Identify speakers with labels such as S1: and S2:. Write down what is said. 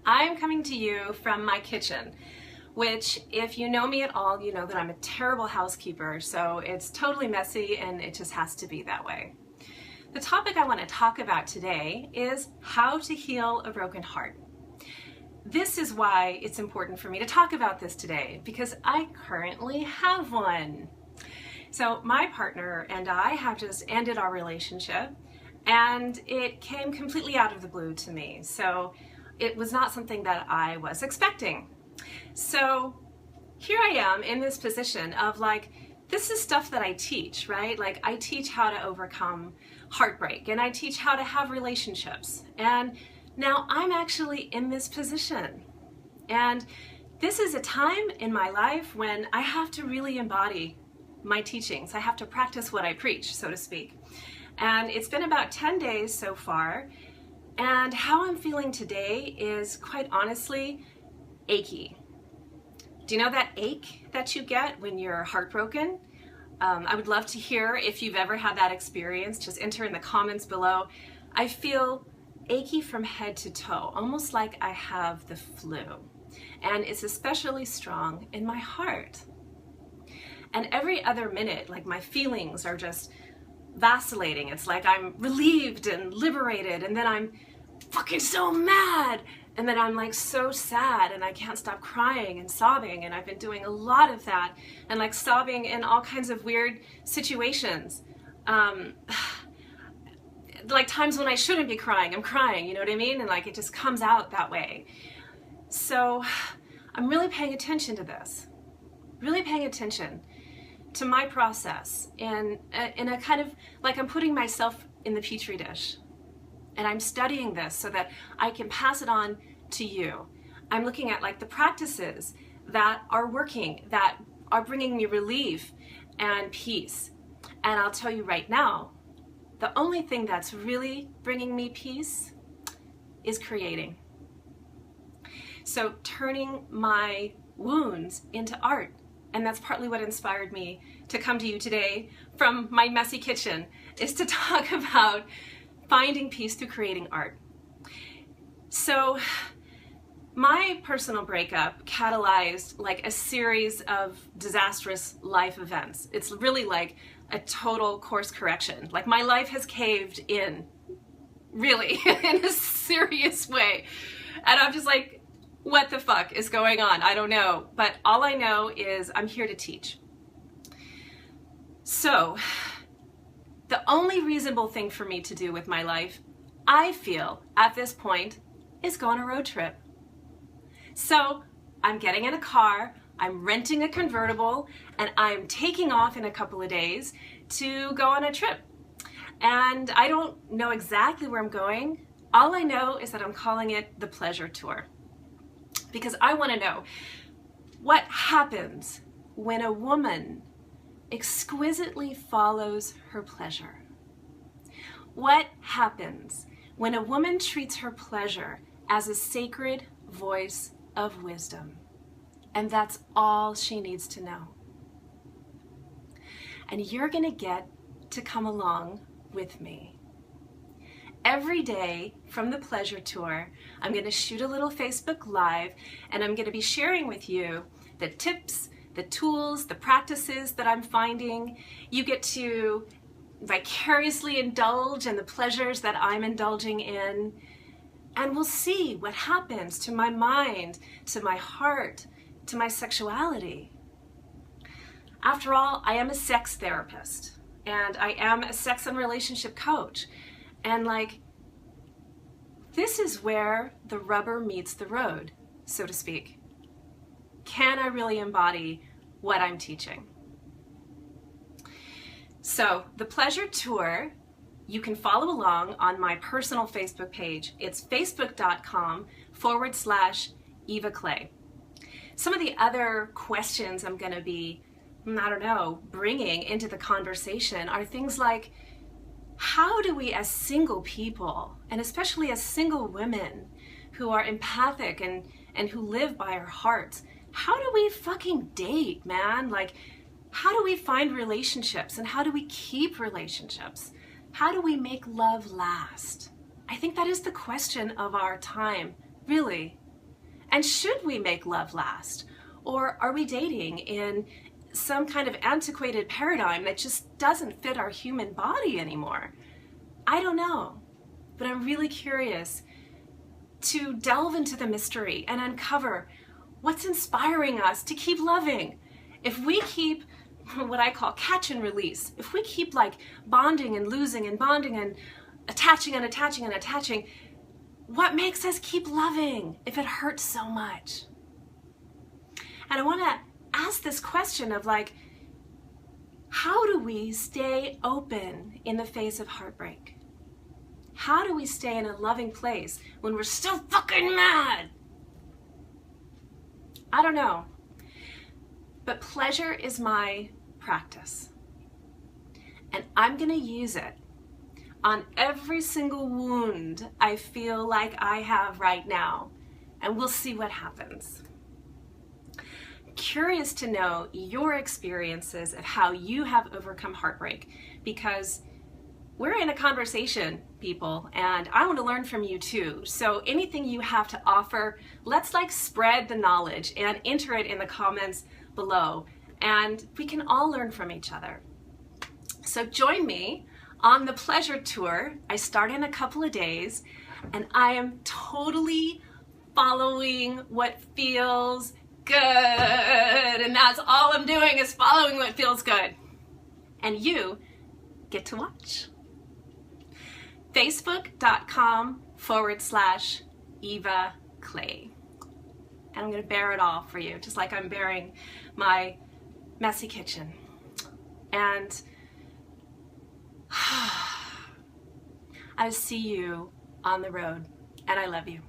S1: I'm coming to you from my kitchen, which, if you know me at all, you know that I'm a terrible housekeeper, so it's totally messy and it just has to be that way. The topic I want to talk about today is how to heal a broken heart. This is why it's important for me to talk about this today, because I currently have one. So my partner and I have just ended our relationship, and it came completely out of the blue to me. So it was not something that I was expecting. So here I am in this position of like, this is stuff that I teach, right? Like I teach how to overcome heartbreak and I teach how to have relationships. And now I'm actually in this position. And this is a time in my life when I have to really embody my teachings. I have to practice what I preach, so to speak. And it's been about 10 days so far. And how I'm feeling today is, quite honestly, achy. Do you know that ache that you get when you're heartbroken? I would love to hear if you've ever had that experience. Just enter in the comments below. I feel achy from head to toe, almost like I have the flu. And it's especially strong in my heart. And every other minute, like my feelings are just vacillating. It's like I'm relieved and liberated, and then I'm fucking so mad, and then I'm like so sad and I can't stop crying and sobbing, and I've been doing a lot of that, and like sobbing in all kinds of weird situations. Like times when I shouldn't be crying, I'm crying, you know what I mean? And like it just comes out that way. So I'm really paying attention to this, really paying attention to my process, and in a kind of like I'm putting myself in the petri dish, and I'm studying this so that I can pass it on to you. I'm looking at like the practices that are working, that are bringing me relief and peace. And I'll tell you right now, the only thing that's really bringing me peace is creating. So turning my wounds into art. And that's partly what inspired me to come to you today from my messy kitchen, is to talk about finding peace through creating art. So my personal breakup catalyzed like a series of disastrous life events. It's really like a total course correction. Like my life has caved in, really, in a serious way. And I'm just like, what the fuck is going on? I don't know. But all I know is I'm here to teach. So the only reasonable thing for me to do with my life, I feel at this point, is go on a road trip. So I'm getting in a car, I'm renting a convertible, and I'm taking off in a couple of days to go on a trip. And I don't know exactly where I'm going. All I know is that I'm calling it the Pleasure Tour. Because I want to know what happens when a woman exquisitely follows her pleasure. What happens when a woman treats her pleasure as a sacred voice of wisdom? And that's all she needs to know. And you're going to get to come along with me. Every day from the Pleasure Tour, I'm going to shoot a little Facebook Live, and I'm going to be sharing with you the tips, the tools, the practices that I'm finding. You get to vicariously indulge in the pleasures that I'm indulging in, and we'll see what happens to my mind, to my heart, to my sexuality. After all, I am a sex therapist, and I am a sex and relationship coach. And like, this is where the rubber meets the road, so to speak. Can I really embody what I'm teaching? So the Pleasure Tour, you can follow along on my personal Facebook page. It's facebook.com/Eva Clay. Some of the other questions I'm going to be, bringing into the conversation are things like, how do we as single people, and especially as single women who are empathic and who live by our hearts, how do we fucking date, man? Like, how do we find relationships, and how do we keep relationships? How do we make love last? I think that is the question of our time, really. And should we make love last? Or are we dating in some kind of antiquated paradigm that just doesn't fit our human body anymore? I don't know, but I'm really curious to delve into the mystery and uncover what's inspiring us to keep loving. If we keep what I call catch and release, if we keep like bonding and losing and bonding and attaching and attaching and attaching, what makes us keep loving if it hurts so much? And I want to ask this question of like, how do we stay open in the face of heartbreak? How do we stay in a loving place when we're so fucking mad? I don't know. But pleasure is my practice. And I'm going to use it on every single wound I feel like I have right now. And we'll see what happens. Curious to know your experiences of how you have overcome heartbreak, because we're in a conversation, people, and I want to learn from you too. So anything you have to offer, let's like spread the knowledge and enter it in the comments below, and we can all learn from each other. So join me on the pleasure tour. I start in a couple of days, and I am totally following what feels good, and that's all I'm doing is following what feels good. And you get to watch. Facebook.com/Eva Clay. And I'm going to bear it all for you, just like I'm bearing my messy kitchen. And I see you on the road, and I love you.